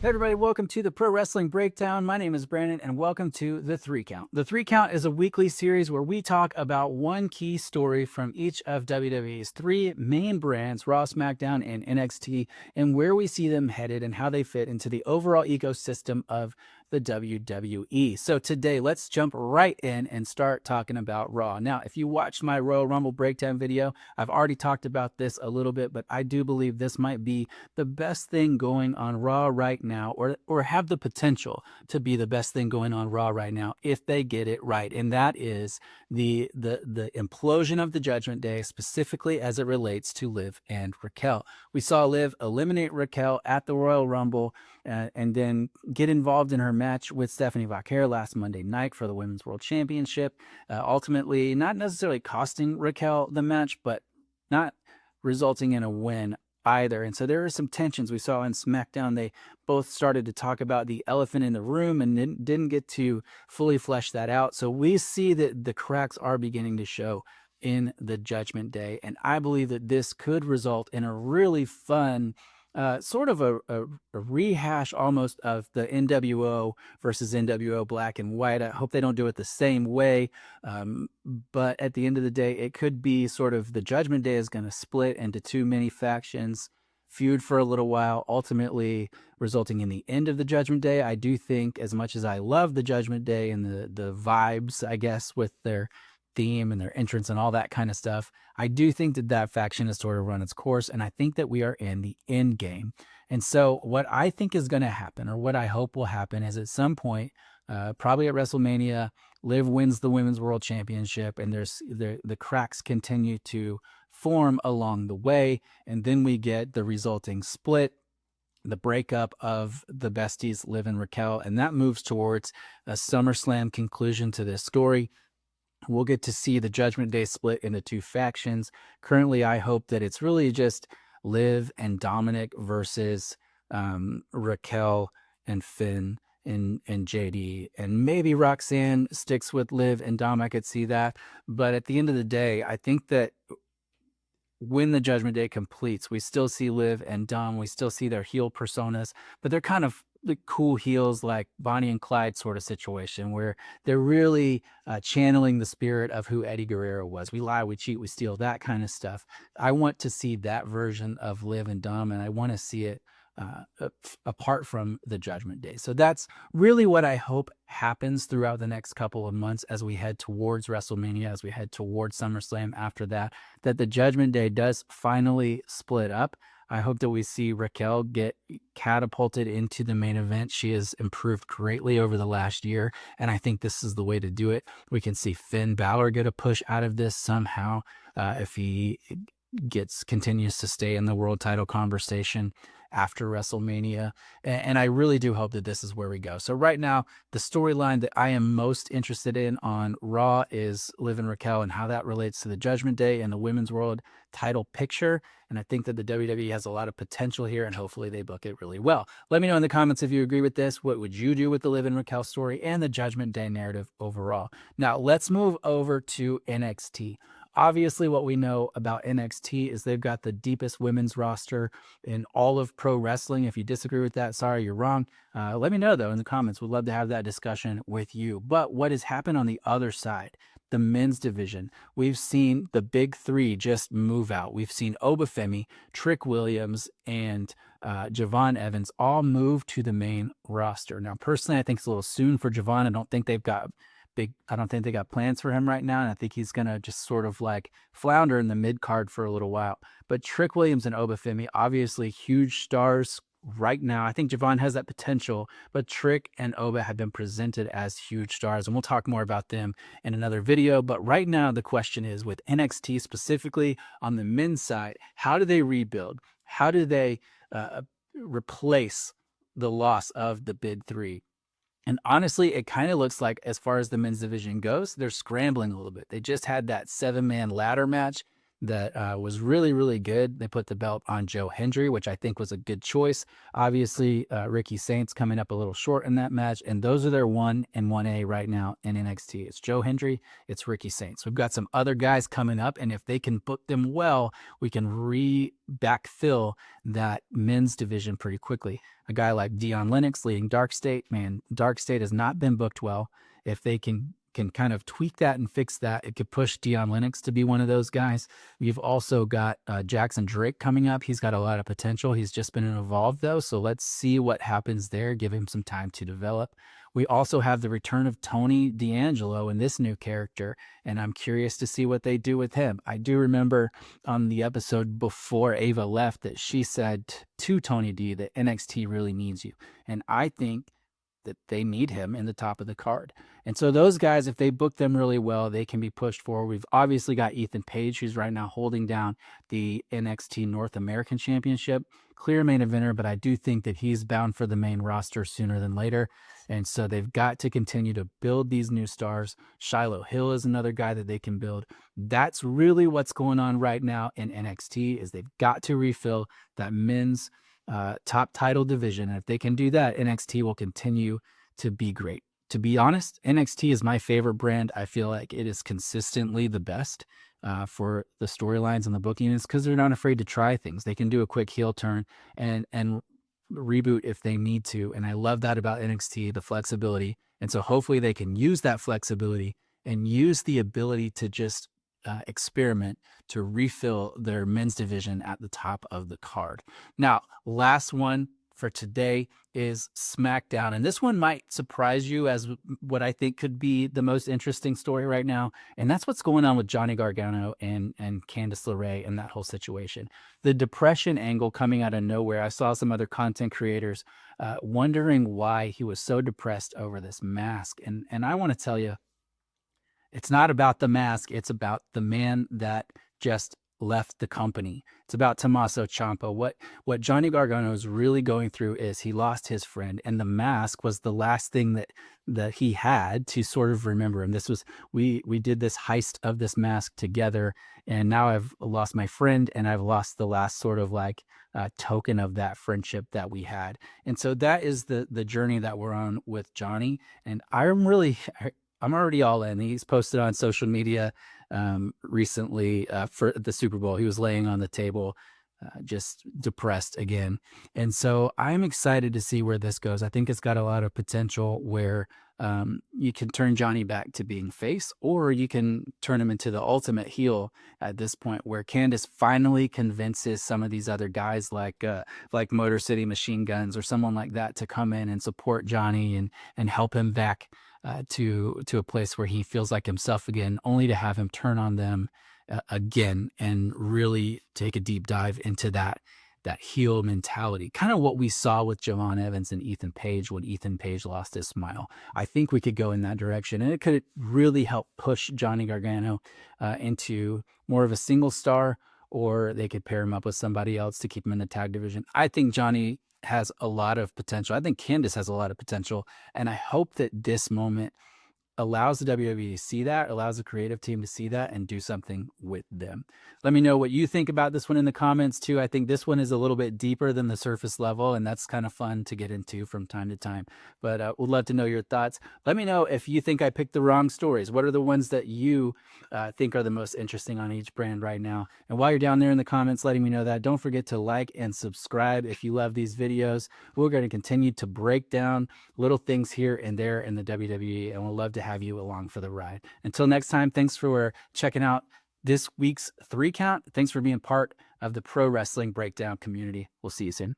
Hey everybody, welcome to the Pro Wrestling Breakdown. My name is Brandon and welcome to The 3 Count. The 3 Count is a weekly series where we talk about one key story from each of WWE's three main brands, Raw, SmackDown, and NXT, and where we see them headed and how they fit into the overall ecosystem of the WWE. So today, let's jump right in and start talking about Raw. Now, if you watched my Royal Rumble breakdown video, I've already talked about this a little bit, but I do believe this might be the best thing going on Raw right now, or have the potential to be the best thing going on Raw right now if they get it right. And that is the implosion of the Judgment Day, specifically as it relates to Liv and Raquel. We saw Liv eliminate Raquel at the Royal Rumble and then get involved in her match with Stephanie Vaquer last Monday night for the Women's World Championship. Ultimately, not necessarily costing Raquel the match, but not resulting in a win either. And so there are some tensions we saw in SmackDown. They both started to talk about the elephant in the room and didn't get to fully flesh that out. So we see that the cracks are beginning to show in the Judgment Day. And I believe that this could result in a really fun sort of a rehash almost of the NWO versus NWO Black and White. I hope they don't do it the same way. But at the end of the day, it could be sort of the Judgment Day is going to split into too many factions, feud for a little while, ultimately resulting in the end of the Judgment Day. I do think, as much as I love the Judgment Day and the vibes, I guess, with their theme and their entrance and all that kind of stuff, I do think that that faction has sort of run its course, and I think that we are in the end game. And so what I think is going to happen, or what I hope will happen, is at some point, probably at WrestleMania, Liv wins the Women's World Championship, and the cracks continue to form along the way, and then we get the resulting split, the breakup of the besties, Liv and Raquel, and that moves towards a SummerSlam conclusion to this story. We'll get to see the Judgment Day split into two factions. Currently, I hope that it's really just Liv and Dominic versus Raquel and Finn and JD. And maybe Roxanne sticks with Liv and Dom. I could see that. But at the end of the day, I think that when the Judgment Day completes, we still see Liv and Dom. We still see their heel personas, but they're kind of the cool heels, like Bonnie and Clyde sort of situation, where they're really channeling the spirit of who Eddie Guerrero was. We lie, we cheat, we steal, that kind of stuff. I want to see that version of Liv and Dom, and I want to see it apart from the Judgment Day. So that's really what I hope happens throughout the next couple of months as we head towards WrestleMania, as we head towards SummerSlam after that the Judgment Day does finally split up. I hope that we see Raquel get catapulted into the main event. She has improved greatly over the last year, and I think this is the way to do it. We can see Finn Balor get a push out of this somehow if he continues to stay in the world title conversation after WrestleMania. And I really do hope that this is where we go. So right now, the storyline that I am most interested in on Raw is Liv and Raquel and how that relates to the Judgment Day and the Women's World title picture. And I think that the WWE has a lot of potential here, and hopefully they book it really well. Let me know in the comments if you agree with this. What would you do with the Liv and Raquel story and the Judgment Day narrative overall? Now, let's move over to NXT. Obviously, what we know about NXT is they've got the deepest women's roster in all of pro wrestling. If you disagree with that, sorry, you're wrong. Let me know, though, in the comments. We'd love to have that discussion with you. But what has happened on the other side, the men's division, we've seen the big three just move out. We've seen Obafemi, Trick Williams, and Javon Evans all move to the main roster. Now, personally, I think it's a little soon for Javon. I don't think they got plans for him right now, and I think he's gonna just sort of like flounder in the mid card for a little while. But Trick Williams and Obafemi, obviously huge stars right now. I think Javon has that potential, but Trick and Oba have been presented as huge stars, and we'll talk more about them in another video. But right now, the question is, with NXT specifically on the men's side, how do they rebuild? How do they replace the loss of the big three? And honestly, it kind of looks like, as far as the men's division goes, they're scrambling a little bit. They just had that 7-man ladder match. that was really, really good. They put the belt on Joe Hendry, which I think was a good choice. Obviously, Ricky Saints coming up a little short in that match, and those are their 1 and 1A right now in NXT. It's Joe Hendry, it's Ricky Saints. We've got some other guys coming up, and if they can book them well, we can backfill that men's division pretty quickly. A guy like Dion Lennox leading Dark State, man, Dark State has not been booked well. If they can kind of tweak that and fix that, it could push Dion Lennox to be one of those guys. You've also got Jackson Drake coming up. He's got a lot of potential. He's just been involved though, so let's see what happens there. Give him some time to develop. We also have the return of Tony D'Angelo in this new character, and I'm curious to see what they do with him. I do remember on the episode before Ava left that she said to Tony D that NXT really needs you, and I think that they need him in the top of the card. And so those guys, if they book them really well, they can be pushed forward. We've obviously got Ethan Page, who's right now holding down the NXT North American Championship. Clear main eventer, but I do think that he's bound for the main roster sooner than later. And so they've got to continue to build these new stars. Shiloh Hill is another guy that they can build. That's really what's going on right now in NXT, is they've got to refill that men's top title division. And if they can do that, NXT will continue to be great. To be honest, NXT is my favorite brand. I feel like it is consistently the best for the storylines and the booking. It's because they're not afraid to try things. They can do a quick heel turn and reboot if they need to. And I love that about NXT, the flexibility. And so hopefully they can use that flexibility and use the ability to just experiment to refill their men's division at the top of the card. Now, last one for today is SmackDown. And this one might surprise you as what I think could be the most interesting story right now. And that's what's going on with Johnny Gargano and Candice LeRae and that whole situation. The depression angle coming out of nowhere. I saw some other content creators wondering why he was so depressed over this mask. And I want to tell you, it's not about the mask. It's about the man that just left the company. It's about Tommaso Ciampa. What Johnny Gargano is really going through is he lost his friend, and the mask was the last thing that he had to sort of remember him. This was we did this heist of this mask together, and now I've lost my friend, and I've lost the last sort of like token of that friendship that we had. And so that is the journey that we're on with Johnny. And I'm already all in. He's posted on social media recently for the Super Bowl. He was laying on the table, just depressed again. And so I'm excited to see where this goes. I think it's got a lot of potential where you can turn Johnny back to being face, or you can turn him into the ultimate heel at this point, where Candice finally convinces some of these other guys like Motor City Machine Guns or someone like that to come in and support Johnny and help him back to a place where he feels like himself again, only to have him turn on them again and really take a deep dive into that heel mentality. Kind of what we saw with Javon Evans and Ethan Page when Ethan Page lost his smile. I think we could go in that direction, and it could really help push Johnny Gargano into more of a single star, or they could pair him up with somebody else to keep him in the tag division. I think Johnny has a lot of potential. I think Candice has a lot of potential, and I hope that this moment allows the WWE to see that, allows the creative team to see that and do something with them. Let me know what you think about this one in the comments too. I think this one is a little bit deeper than the surface level, and that's kind of fun to get into from time to time. But we'd love to know your thoughts. Let me know if you think I picked the wrong stories. What are the ones that you think are the most interesting on each brand right now? And while you're down there in the comments letting me know that, don't forget to like and subscribe if you love these videos. We're going to continue to break down little things here and there in the WWE, and we'll love to have you along for the ride. Until next time, thanks for checking out this week's 3 Count. Thanks for being part of the Pro Wrestling Breakdown community. We'll see you soon.